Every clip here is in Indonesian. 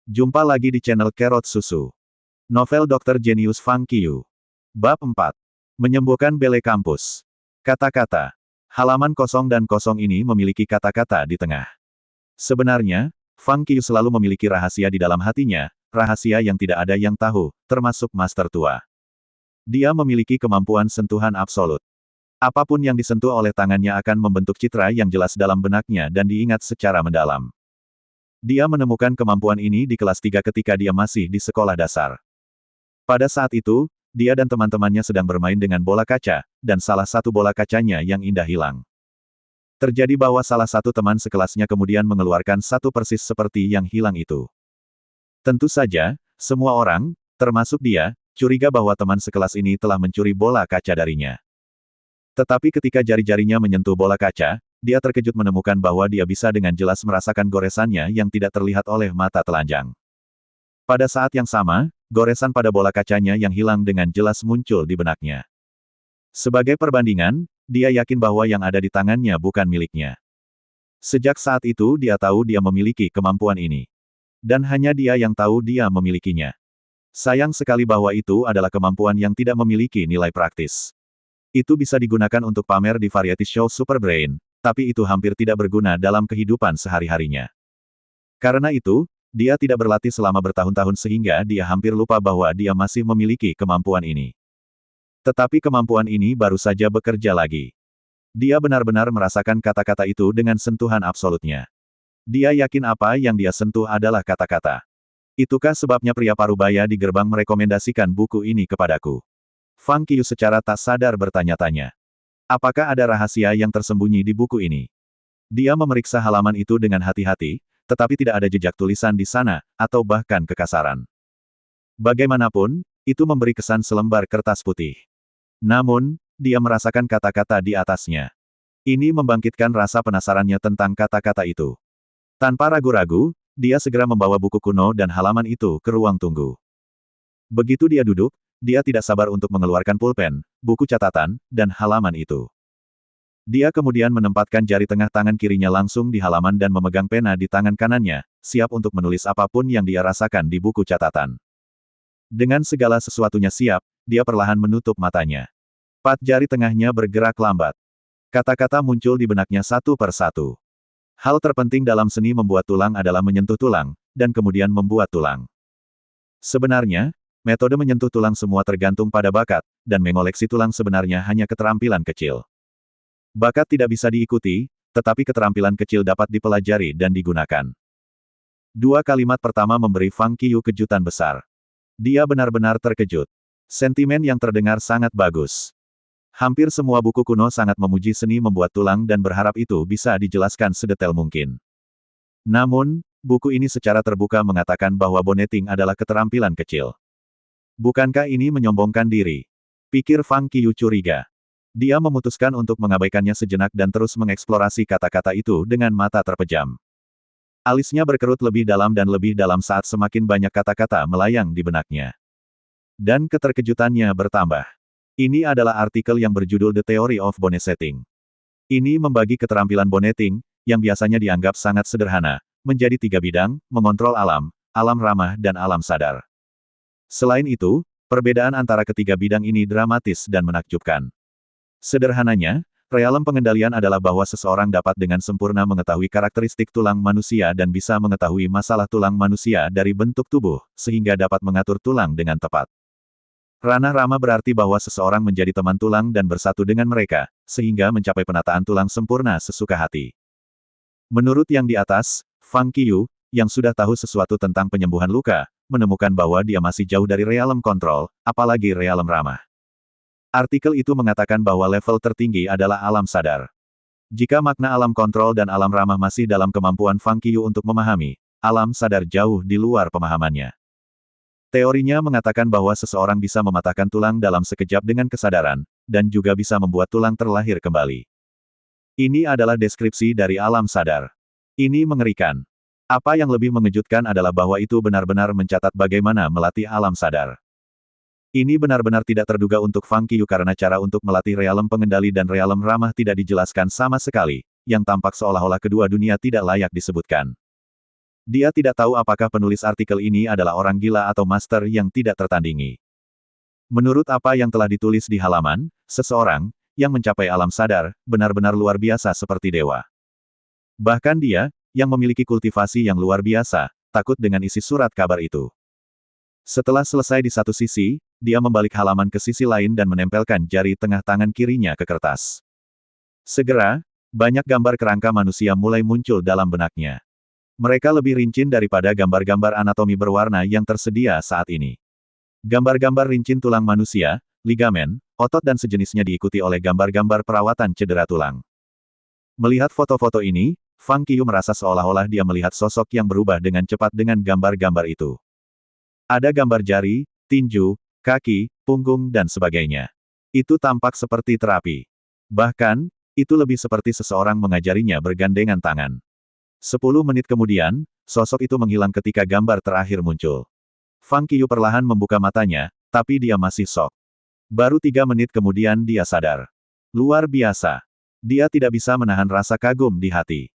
Jumpa lagi di channel Kerot Susu. Novel Dr. Genius Fang Qiu. Bab 4. Menyembuhkan Bele Kampus. Kata-kata. Halaman kosong dan kosong ini memiliki kata-kata di tengah. Sebenarnya, Fang Qiu selalu memiliki rahasia di dalam hatinya, rahasia yang tidak ada yang tahu, termasuk Master Tua. Dia memiliki kemampuan sentuhan absolut. Apapun yang disentuh oleh tangannya akan membentuk citra yang jelas dalam benaknya dan diingat secara mendalam. Dia menemukan kemampuan ini di kelas 3 ketika dia masih di sekolah dasar. Pada saat itu, dia dan teman-temannya sedang bermain dengan bola kaca, dan salah satu bola kacanya yang indah hilang. Terjadi bahwa salah satu teman sekelasnya kemudian mengeluarkan satu persis seperti yang hilang itu. Tentu saja, semua orang, termasuk dia, curiga bahwa teman sekelas ini telah mencuri bola kaca darinya. Tetapi ketika jari-jarinya menyentuh bola kaca, dia terkejut menemukan bahwa dia bisa dengan jelas merasakan goresannya yang tidak terlihat oleh mata telanjang. Pada saat yang sama, goresan pada bola kacanya yang hilang dengan jelas muncul di benaknya. Sebagai perbandingan, dia yakin bahwa yang ada di tangannya bukan miliknya. Sejak saat itu dia tahu dia memiliki kemampuan ini. Dan hanya dia yang tahu dia memilikinya. Sayang sekali bahwa itu adalah kemampuan yang tidak memiliki nilai praktis. Itu bisa digunakan untuk pamer di variety show Super Brain, tapi itu hampir tidak berguna dalam kehidupan sehari-harinya. Karena itu, dia tidak berlatih selama bertahun-tahun sehingga dia hampir lupa bahwa dia masih memiliki kemampuan ini. Tetapi kemampuan ini baru saja bekerja lagi. Dia benar-benar merasakan kata-kata itu dengan sentuhan absolutnya. Dia yakin apa yang dia sentuh adalah kata-kata. Itukah sebabnya pria parubaya di gerbang merekomendasikan buku ini kepadaku? Fang Qiu secara tak sadar bertanya-tanya. Apakah ada rahasia yang tersembunyi di buku ini? Dia memeriksa halaman itu dengan hati-hati, tetapi tidak ada jejak tulisan di sana, atau bahkan kekasaran. Bagaimanapun, itu memberi kesan selembar kertas putih. Namun, dia merasakan kata-kata di atasnya. Ini membangkitkan rasa penasarannya tentang kata-kata itu. Tanpa ragu-ragu, dia segera membawa buku kuno dan halaman itu ke ruang tunggu. Begitu dia duduk, dia tidak sabar untuk mengeluarkan pulpen, buku catatan, dan halaman itu. Dia kemudian menempatkan jari tengah tangan kirinya langsung di halaman dan memegang pena di tangan kanannya, siap untuk menulis apapun yang dia rasakan di buku catatan. Dengan segala sesuatunya siap, dia perlahan menutup matanya. 4 jari tengahnya bergerak lambat. Kata-kata muncul di benaknya satu per satu. Hal terpenting dalam seni membuat tulang adalah menyentuh tulang, dan kemudian membuat tulang. Sebenarnya, metode menyentuh tulang semua tergantung pada bakat, dan mengoleksi tulang sebenarnya hanya keterampilan kecil. Bakat tidak bisa diikuti, tetapi keterampilan kecil dapat dipelajari dan digunakan. 2 kalimat pertama memberi Fang Qiu kejutan besar. Dia benar-benar terkejut. Sentimen yang terdengar sangat bagus. Hampir semua buku kuno sangat memuji seni membuat tulang dan berharap itu bisa dijelaskan sedetail mungkin. Namun, buku ini secara terbuka mengatakan bahwa bonnetting adalah keterampilan kecil. Bukankah ini menyombongkan diri? Pikir Fang Qiu curiga. Dia memutuskan untuk mengabaikannya sejenak dan terus mengeksplorasi kata-kata itu dengan mata terpejam. Alisnya berkerut lebih dalam saat semakin banyak kata-kata melayang di benaknya. Dan keterkejutannya bertambah. Ini adalah artikel yang berjudul The Theory of Bonnetting. Ini membagi keterampilan bonnetting, yang biasanya dianggap sangat sederhana, menjadi 3 bidang, mengontrol alam, alam ramah dan alam sadar. Selain itu, perbedaan antara ketiga bidang ini dramatis dan menakjubkan. Sederhananya, realem pengendalian adalah bahwa seseorang dapat dengan sempurna mengetahui karakteristik tulang manusia dan bisa mengetahui masalah tulang manusia dari bentuk tubuh, sehingga dapat mengatur tulang dengan tepat. Ranah ramah berarti bahwa seseorang menjadi teman tulang dan bersatu dengan mereka, sehingga mencapai penataan tulang sempurna sesuka hati. Menurut yang di atas, Fang Qiu, yang sudah tahu sesuatu tentang penyembuhan luka, menemukan bahwa dia masih jauh dari realem kontrol, apalagi realem ramah. Artikel itu mengatakan bahwa level tertinggi adalah alam sadar. Jika makna alam kontrol dan alam ramah masih dalam kemampuan Fang Qiu untuk memahami, alam sadar jauh di luar pemahamannya. Teorinya mengatakan bahwa seseorang bisa mematahkan tulang dalam sekejap dengan kesadaran, dan juga bisa membuat tulang terlahir kembali. Ini adalah deskripsi dari alam sadar. Ini mengerikan. Apa yang lebih mengejutkan adalah bahwa itu benar-benar mencatat bagaimana melatih alam sadar. Ini benar-benar tidak terduga untuk Fang Qiu karena cara untuk melatih realem pengendali dan realem ramah tidak dijelaskan sama sekali, yang tampak seolah-olah kedua dunia tidak layak disebutkan. Dia tidak tahu apakah penulis artikel ini adalah orang gila atau master yang tidak tertandingi. Menurut apa yang telah ditulis di halaman, seseorang yang mencapai alam sadar benar-benar luar biasa seperti dewa. Bahkan dia, yang memiliki kultivasi yang luar biasa, takut dengan isi surat kabar itu. Setelah selesai di satu sisi, dia membalik halaman ke sisi lain dan menempelkan jari tengah tangan kirinya ke kertas. Segera, banyak gambar kerangka manusia mulai muncul dalam benaknya. Mereka lebih rincin daripada gambar-gambar anatomi berwarna yang tersedia saat ini. Gambar-gambar rincin tulang manusia, ligamen, otot dan sejenisnya diikuti oleh gambar-gambar perawatan cedera tulang. Melihat foto-foto ini, Fang Qiu merasa seolah-olah dia melihat sosok yang berubah dengan cepat dengan gambar-gambar itu. Ada gambar jari, tinju, kaki, punggung dan sebagainya. Itu tampak seperti terapi. Bahkan, itu lebih seperti seseorang mengajarinya bergandengan tangan. 10 menit kemudian, sosok itu menghilang ketika gambar terakhir muncul. Fang Qiu perlahan membuka matanya, tapi dia masih syok. Baru 3 menit kemudian dia sadar. Luar biasa. Dia tidak bisa menahan rasa kagum di hati.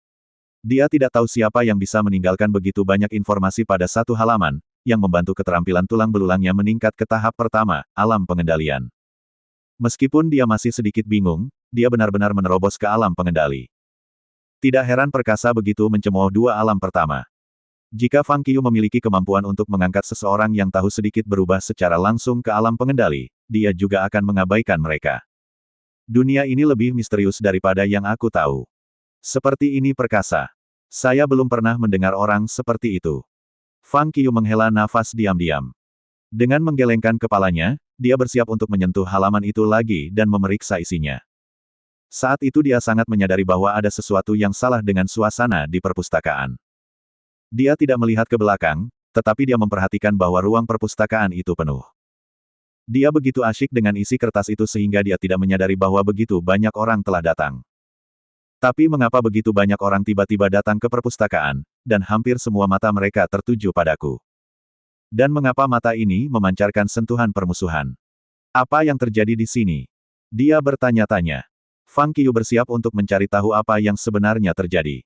Dia tidak tahu siapa yang bisa meninggalkan begitu banyak informasi pada satu halaman, yang membantu keterampilan tulang belulangnya meningkat ke tahap pertama, alam pengendalian. Meskipun dia masih sedikit bingung, dia benar-benar menerobos ke alam pengendali. Tidak heran perkasa begitu mencemooh dua alam pertama. Jika Fang Qiu memiliki kemampuan untuk mengangkat seseorang yang tahu sedikit berubah secara langsung ke alam pengendali, dia juga akan mengabaikan mereka. Dunia ini lebih misterius daripada yang aku tahu. Seperti ini perkasa. Saya belum pernah mendengar orang seperti itu. Fang Qiu menghela nafas diam-diam. Dengan menggelengkan kepalanya, dia bersiap untuk menyentuh halaman itu lagi dan memeriksa isinya. Saat itu dia sangat menyadari bahwa ada sesuatu yang salah dengan suasana di perpustakaan. Dia tidak melihat ke belakang, tetapi dia memperhatikan bahwa ruang perpustakaan itu penuh. Dia begitu asyik dengan isi kertas itu sehingga dia tidak menyadari bahwa begitu banyak orang telah datang. Tapi mengapa begitu banyak orang tiba-tiba datang ke perpustakaan, dan hampir semua mata mereka tertuju padaku? Dan mengapa mata ini memancarkan sentuhan permusuhan? Apa yang terjadi di sini? Dia bertanya-tanya. Fang Qiu bersiap untuk mencari tahu apa yang sebenarnya terjadi.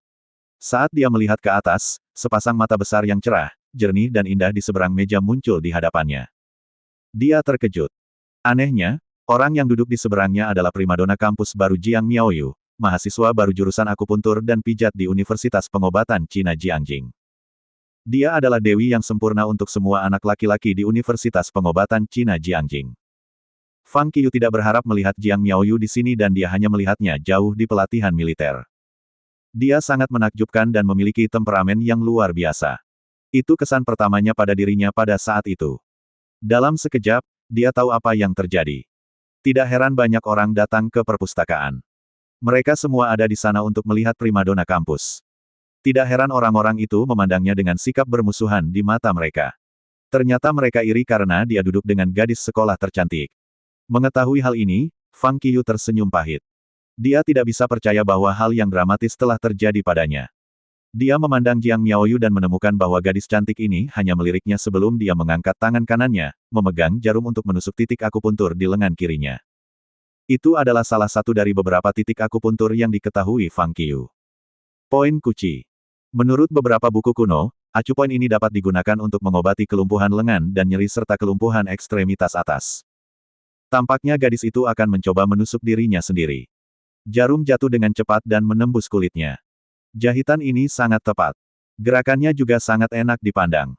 Saat dia melihat ke atas, sepasang mata besar yang cerah, jernih dan indah di seberang meja muncul di hadapannya. Dia terkejut. Anehnya, orang yang duduk di seberangnya adalah primadona kampus baru Jiang Miaoyu, mahasiswa baru jurusan akupuntur dan pijat di Universitas Pengobatan Cina Jiangjing. Dia adalah dewi yang sempurna untuk semua anak laki-laki di Universitas Pengobatan Cina Jiangjing. Fang Qiu tidak berharap melihat Jiang Miaoyu di sini dan dia hanya melihatnya jauh di pelatihan militer. Dia sangat menakjubkan dan memiliki temperamen yang luar biasa. Itu kesan pertamanya pada dirinya pada saat itu. Dalam sekejap, dia tahu apa yang terjadi. Tidak heran banyak orang datang ke perpustakaan. Mereka semua ada di sana untuk melihat primadona kampus. Tidak heran orang-orang itu memandangnya dengan sikap bermusuhan di mata mereka. Ternyata mereka iri karena dia duduk dengan gadis sekolah tercantik. Mengetahui hal ini, Fang Qiu tersenyum pahit. Dia tidak bisa percaya bahwa hal yang dramatis telah terjadi padanya. Dia memandang Jiang Miaoyu dan menemukan bahwa gadis cantik ini hanya meliriknya sebelum dia mengangkat tangan kanannya, memegang jarum untuk menusuk titik akupuntur di lengan kirinya. Itu adalah salah satu dari beberapa titik akupuntur yang diketahui Fang Qiu. Poin Kuci. Menurut beberapa buku kuno, acupoin ini dapat digunakan untuk mengobati kelumpuhan lengan dan nyeri serta kelumpuhan ekstremitas atas. Tampaknya gadis itu akan mencoba menusuk dirinya sendiri. Jarum jatuh dengan cepat dan menembus kulitnya. Jahitan ini sangat tepat. Gerakannya juga sangat enak dipandang.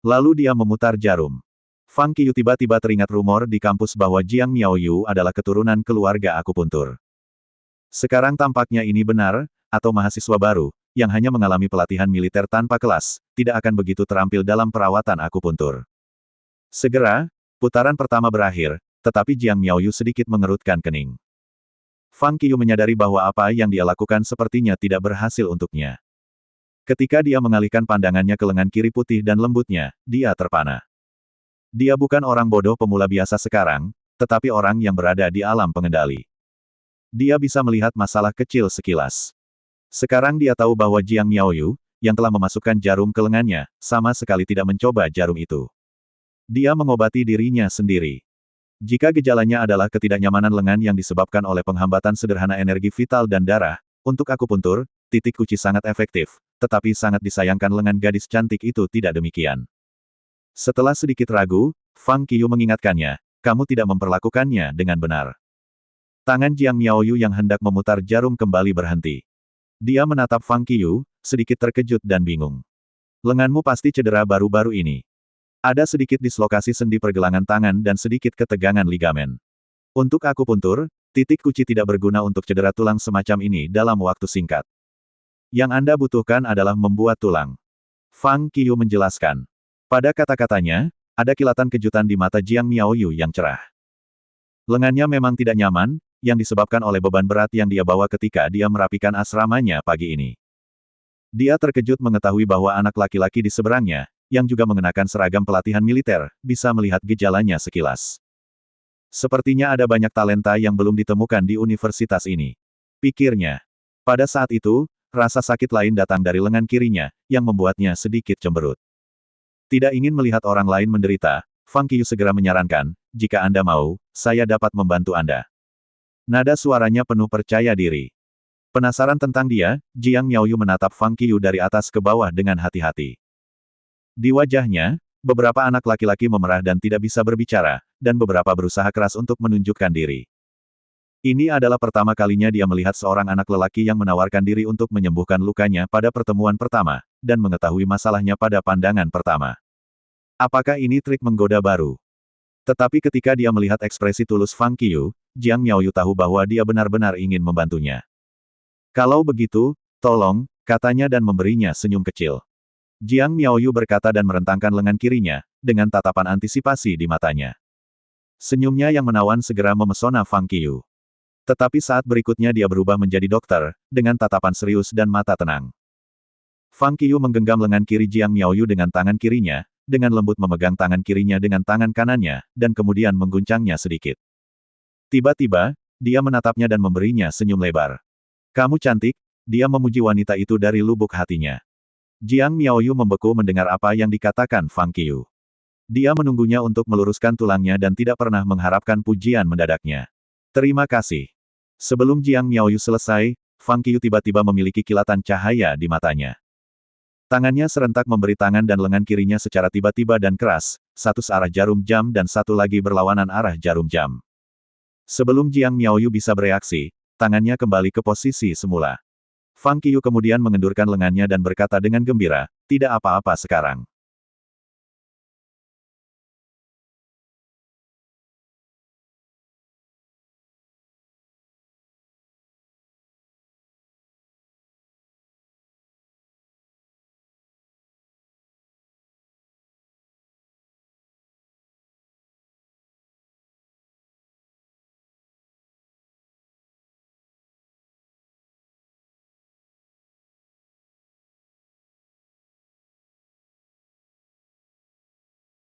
Lalu dia memutar jarum. Fang Qiu tiba-tiba teringat rumor di kampus bahwa Jiang Miaoyu adalah keturunan keluarga akupuntur. Sekarang tampaknya ini benar, atau mahasiswa baru, yang hanya mengalami pelatihan militer tanpa kelas, tidak akan begitu terampil dalam perawatan akupuntur. Segera, putaran pertama berakhir, tetapi Jiang Miaoyu sedikit mengerutkan kening. Fang Qiu menyadari bahwa apa yang dia lakukan sepertinya tidak berhasil untuknya. Ketika dia mengalihkan pandangannya ke lengan kiri putih dan lembutnya, dia terpana. Dia bukan orang bodoh pemula biasa sekarang, tetapi orang yang berada di alam pengendali. Dia bisa melihat masalah kecil sekilas. Sekarang dia tahu bahwa Jiang Miaoyu, yang telah memasukkan jarum ke lengannya, sama sekali tidak mencoba jarum itu. Dia mengobati dirinya sendiri. Jika gejalanya adalah ketidaknyamanan lengan yang disebabkan oleh penghambatan sederhana energi vital dan darah, untuk akupuntur, titik kunci sangat efektif, tetapi sangat disayangkan lengan gadis cantik itu tidak demikian. Setelah sedikit ragu, Fang Qiu mengingatkannya, kamu tidak memperlakukannya dengan benar. Tangan Jiang Miaoyu yang hendak memutar jarum kembali berhenti. Dia menatap Fang Qiu, sedikit terkejut dan bingung. Lenganmu pasti cedera baru-baru ini. Ada sedikit dislokasi sendi pergelangan tangan dan sedikit ketegangan ligamen. Untuk akupuntur, titik kunci tidak berguna untuk cedera tulang semacam ini dalam waktu singkat. Yang Anda butuhkan adalah membuat tulang. Fang Qiu menjelaskan. Pada kata-katanya, ada kilatan kejutan di mata Jiang Miaoyu yang cerah. Lengannya memang tidak nyaman, yang disebabkan oleh beban berat yang dia bawa ketika dia merapikan asramanya pagi ini. Dia terkejut mengetahui bahwa anak laki-laki di seberangnya, yang juga mengenakan seragam pelatihan militer, bisa melihat gejalanya sekilas. Sepertinya ada banyak talenta yang belum ditemukan di universitas ini. Pikirnya. Pada saat itu, rasa sakit lain datang dari lengan kirinya, yang membuatnya sedikit cemberut. Tidak ingin melihat orang lain menderita, Fang Qiu segera menyarankan, jika Anda mau, saya dapat membantu Anda. Nada suaranya penuh percaya diri. Penasaran tentang dia, Jiang Miaoyu menatap Fang Qiu dari atas ke bawah dengan hati-hati. Di wajahnya, beberapa anak laki-laki memerah dan tidak bisa berbicara, dan beberapa berusaha keras untuk menunjukkan diri. Ini adalah pertama kalinya dia melihat seorang anak lelaki yang menawarkan diri untuk menyembuhkan lukanya pada pertemuan pertama, dan mengetahui masalahnya pada pandangan pertama. Apakah ini trik menggoda baru? Tetapi ketika dia melihat ekspresi tulus Fang Qiu, Jiang Miaoyu tahu bahwa dia benar-benar ingin membantunya. Kalau begitu, tolong, katanya dan memberinya senyum kecil. Jiang Miaoyu berkata dan merentangkan lengan kirinya, dengan tatapan antisipasi di matanya. Senyumnya yang menawan segera memesona Fang Qiu. Tetapi saat berikutnya dia berubah menjadi dokter, dengan tatapan serius dan mata tenang. Fang Qiu menggenggam lengan kiri Jiang Miaoyu dengan tangan kirinya, dengan lembut memegang tangan kirinya dengan tangan kanannya, dan kemudian mengguncangnya sedikit. Tiba-tiba, dia menatapnya dan memberinya senyum lebar. Kamu cantik, dia memuji wanita itu dari lubuk hatinya. Jiang Miaoyu membeku mendengar apa yang dikatakan Fang Qiu. Dia menunggunya untuk meluruskan tulangnya dan tidak pernah mengharapkan pujian mendadaknya. Terima kasih. Sebelum Jiang Miaoyu selesai, Fang Qiu tiba-tiba memiliki kilatan cahaya di matanya. Tangannya serentak memberi tangan dan lengan kirinya secara tiba-tiba dan keras, satu searah jarum jam dan satu lagi berlawanan arah jarum jam. Sebelum Jiang Miaoyu bisa bereaksi, tangannya kembali ke posisi semula. Fang Qiu kemudian mengendurkan lengannya dan berkata dengan gembira, tidak apa-apa sekarang.